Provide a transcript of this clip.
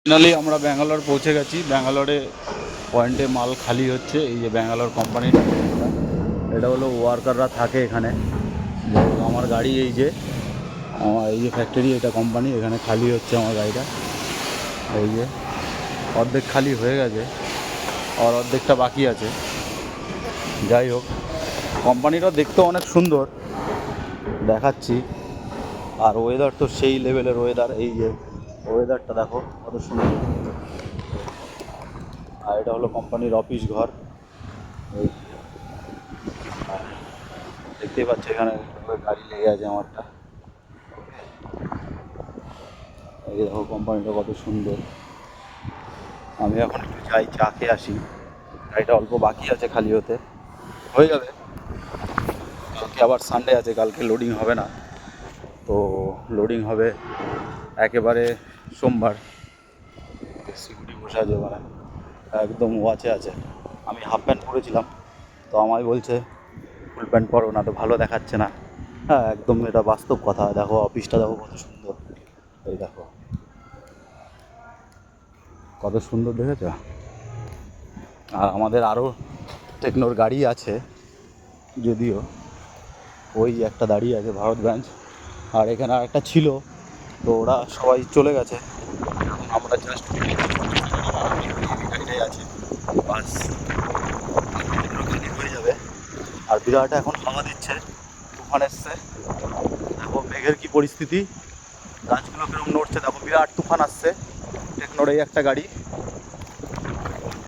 Finally আমরা ব্যাঙ্গালোর পৌঁছে গেছি। ব্যাঙ্গালোরে পয়েন্টে মাল খালি হচ্ছে। এই যে ব্যাঙ্গালোর কোম্পানির এটা হলো ওয়ার্কাররা থাকে এখানে। আমার গাড়ি এই যে এই যে ফ্যাক্টরি, এটা কোম্পানি, এখানে খালি হচ্ছে আমার গাড়িটা। এই যে অর্ধেক খালি হয়ে গেছে আর অর্ধেকটা বাকি আছে। যাই হোক, কোম্পানিটা দেখতে অনেক সুন্দর দেখাচ্ছি। আর ওয়েদার তো সেই লেভেলের ওয়েদার। এই যে ওয়েদারটা দেখো কত সুন্দর। আর এটা হলো কোম্পানির অফিস ঘর। এই দেখতেই পাচ্ছি এখানে গাড়ি লেগে আছে আমারটা। এই দেখো কোম্পানিটা কত সুন্দর। আমি এখন একটু যাই, চা খেয়ে আসি। গাড়িটা অল্প বাকি আছে খালি হতে, হয়ে যাবে। কালকে আবার সানডে আছে, কালকে লোডিং হবে না। তো লোডিং হবে একেবারে সোমবার। সিকিউরিটি বসে আছে ওখানে, একদম ওয়াচে আছে। আমি হাফ প্যান্ট পরেছিলাম, তো আমায় বলছে ফুল প্যান্ট পরো না, তো ভালো দেখাচ্ছে না। হ্যাঁ, একদম এটা বাস্তব কথা। দেখো অফিসটা দেখো কত সুন্দর। এই দেখো কত সুন্দর, দেখেছ? আর আমাদের আরও টেকনোর গাড়ি আছে, যদিও ওই যে একটা দাঁড়িয়ে আছে ভারত ব্রাঞ্চ। আর এখানে আর একটা ছিল, তো ওরা সবাই চলে গেছে। আমরা জাস্ট গাড়িটাই আছে, বাস হয়ে যাবে। আর বিরাট এখন হাওয়া দিচ্ছে, তুফান এসছে। দেখো মেঘের কি পরিস্থিতি, গাছগুলো কিরকম নড়ছে, দেখো বিরাট তুফান আসছে। টেকনোর এই একটা গাড়ি,